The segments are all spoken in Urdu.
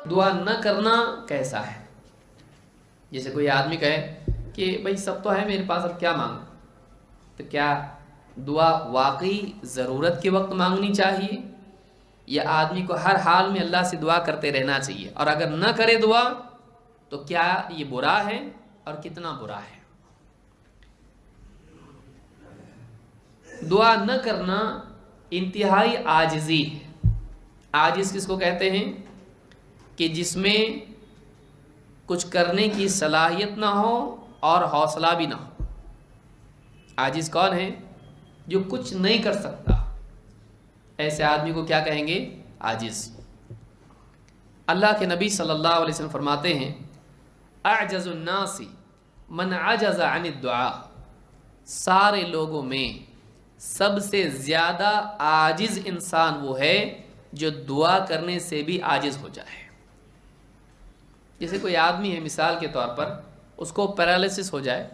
دعا نہ کرنا کیسا ہے؟ جیسے کوئی آدمی کہے کہ بھائی سب تو ہے میرے پاس، اب کیا مانگوں؟ تو کیا دعا واقعی ضرورت کے وقت مانگنی چاہیے، یا آدمی کو ہر حال میں اللہ سے دعا کرتے رہنا چاہیے؟ اور اگر نہ کرے دعا تو کیا یہ برا ہے اور کتنا برا ہے؟ دعا نہ کرنا انتہائی عاجزی ہے۔ عاجز کس کو کہتے ہیں؟ کہ جس میں کچھ کرنے کی صلاحیت نہ ہو اور حوصلہ بھی نہ ہو۔ عاجز کون ہے؟ جو کچھ نہیں کر سکتا، ایسے آدمی کو کیا کہیں گے؟ عاجز۔ اللہ کے نبی صلی اللہ علیہ وسلم فرماتے ہیں اعجز الناس من عجز عن الدعاء، سارے لوگوں میں سب سے زیادہ عاجز انسان وہ ہے جو دعا کرنے سے بھی عاجز ہو جائے۔ جیسے کوئی آدمی ہے مثال کے طور پر، اس کو پیرالسس ہو جائے،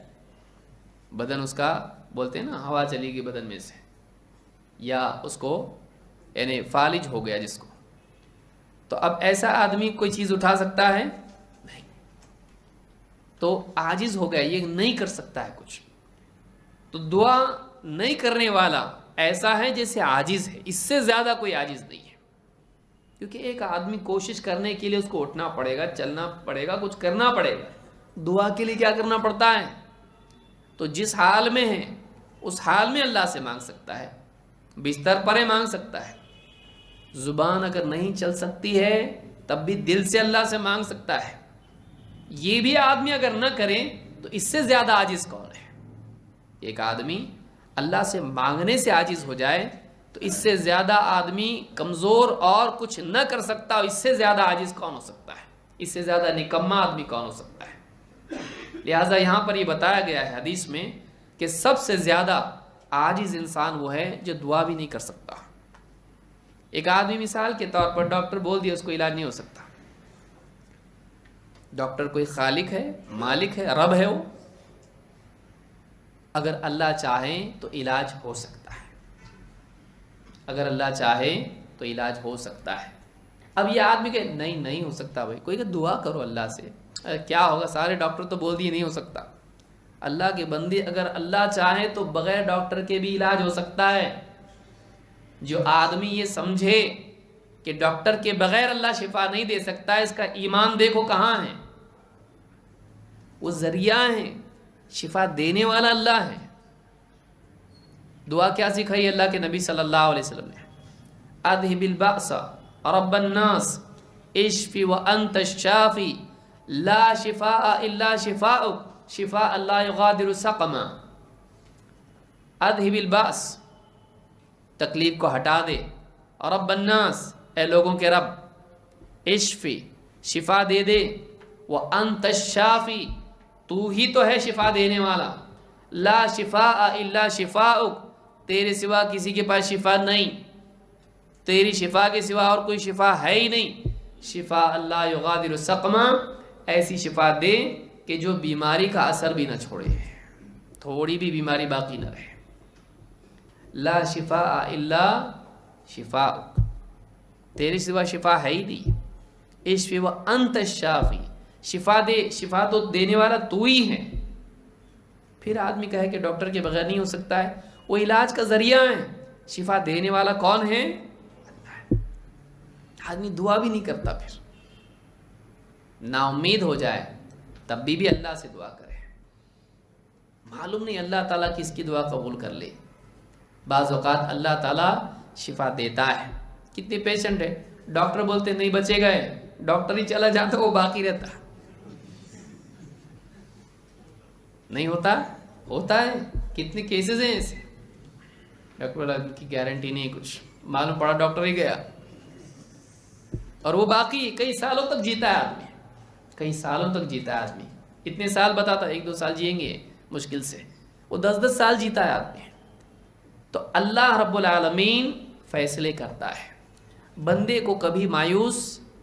بدن اس کا بولتے ہیں نا ہوا چلی گئی بدن میں سے، یا اس کو یعنی فالج ہو گیا جس کو، تو اب ایسا آدمی کوئی چیز اٹھا سکتا ہے؟ نہیں، تو عاجز ہو گیا، یہ نہیں کر سکتا ہے کچھ۔ تو دعا نہیں کرنے والا ایسا ہے جیسے عاجز ہے، اس سے زیادہ کوئی عاجز نہیں ہے۔ کیونکہ ایک آدمی کوشش کرنے کے لیے اس کو اٹھنا پڑے گا، چلنا پڑے گا، کچھ کرنا پڑے گا۔ دعا کے لیے کیا کرنا پڑتا ہے؟ تو جس حال میں ہے اس حال میں اللہ سے مانگ سکتا ہے، بستر پر مانگ سکتا ہے، زبان اگر نہیں چل سکتی ہے تب بھی دل سے اللہ سے مانگ سکتا ہے۔ یہ بھی آدمی اگر نہ کرے تو اس سے زیادہ عاجز کون ہے؟ ایک آدمی اللہ سے مانگنے سے عاجز ہو جائے تو اس سے زیادہ آدمی کمزور اور کچھ نہ کر سکتا، اس سے زیادہ عاجز کون ہو سکتا ہے؟ اس سے زیادہ نکما آدمی کون ہو سکتا ہے؟ لہٰذا یہاں پر یہ بتایا گیا ہے حدیث میں کہ سب سے زیادہ عاجز انسان وہ ہے جو دعا بھی نہیں کر سکتا۔ ایک آدمی مثال کے طور پر ڈاکٹر بول دیا اس کو علاج نہیں ہو سکتا۔ ڈاکٹر کوئی خالق ہے، مالک ہے، رب ہے، وہ اگر اللہ چاہے تو علاج ہو سکتا ہے، اگر اللہ چاہے تو علاج ہو سکتا ہے۔ اب یہ آدمی کہ نہیں ہو سکتا، بھائی کوئی کہ دعا کرو اللہ سے، کیا ہوگا، سارے ڈاکٹر تو بول دیے نہیں ہو سکتا۔ اللہ کے بندے اگر اللہ چاہے تو بغیر ڈاکٹر کے بھی علاج ہو سکتا ہے۔ جو آدمی یہ سمجھے کہ ڈاکٹر کے بغیر اللہ شفا نہیں دے سکتا، اس کا ایمان دیکھو کہاں ہے۔ وہ ذریعہ ہیں، شفا دینے والا اللہ ہے۔ دعا کیا سکھائی اللہ کے نبی صلی اللہ علیہ وسلم نے؟ اذهب البأس رب الناس اشفی وانت الشافی لا شفاء الا شفاءک شفاء لا یغادر سقما۔ اذهب البأس، تکلیف کو ہٹا دے، رب الناس، اے لوگوں کے رب، اشفی، شفا دے دے، وانت الشافی، تو ہی تو ہے شفا دینے والا، لا شفاء الا شفاءک، تیرے سوا کسی کے پاس شفا نہیں، تیری شفا کے سوا اور کوئی شفا ہے ہی نہیں۔ شفا اللہ یغادر سقما، ایسی شفا دے کہ جو بیماری کا اثر بھی نہ چھوڑے، تھوڑی بھی بیماری باقی نہ رہے۔ لا شفاء الا شفاءک، تیرے سوا شفا ہے ہی نہیں۔ اشفی وانت الشافی، شفا دے، شفا تو دینے والا تو ہی ہے۔ پھر آدمی کہے کہ ڈاکٹر کے بغیر نہیں ہو سکتا ہے، وہ علاج کا ذریعہ ہے، شفا دینے والا کون ہے؟ اللہ ہے۔ آدمی دعا بھی نہیں کرتا، پھر نا امید ہو جائے تب بھی اللہ سے دعا کرے، معلوم نہیں اللہ تعالیٰ کس کی دعا قبول کر لے۔ بعض اوقات اللہ تعالیٰ شفا دیتا ہے۔ کتنے پیشنٹ ہیں ڈاکٹر بولتے نہیں بچے گئے، ڈاکٹر ہی چلا جاتا وہ باقی رہتا، نہیں ہوتا ہے۔ کتنے کیسز ہیں ایسے، ڈاکٹر کی گارنٹی نہیں، کچھ معلوم پڑا ڈاکٹر ہی گیا اور وہ باقی کئی سالوں تک جیتا ہے آدمی، کئی سالوں تک جیتا ہے آدمی۔ اتنے سال بتاتا 1-2 سال جئیں گے مشکل سے، وہ 10-10 سال جیتا ہے آدمی۔ تو اللہ رب العالمین فیصلے کرتا ہے۔ بندے کو کبھی مایوس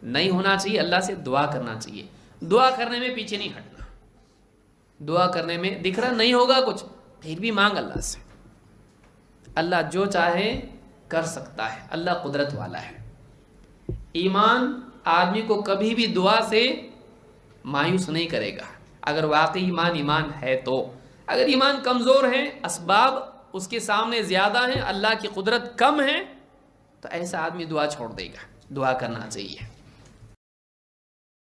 نہیں ہونا چاہیے، اللہ سے دعا کرنا چاہیے، دعا کرنے میں پیچھے نہیں ہٹنا۔ دعا کرنے میں دکھ رہا نہیں ہوگا کچھ، پھر بھی مانگ اللہ سے، اللہ جو چاہے کر سکتا ہے، اللہ قدرت والا ہے۔ ایمان آدمی کو کبھی بھی دعا سے مایوس نہیں کرے گا، اگر واقعی ایمان ہے تو۔ اگر ایمان کمزور ہے، اسباب اس کے سامنے زیادہ ہیں، اللہ کی قدرت کم ہے، تو ایسا آدمی دعا چھوڑ دے گا۔ دعا کرنا چاہیے۔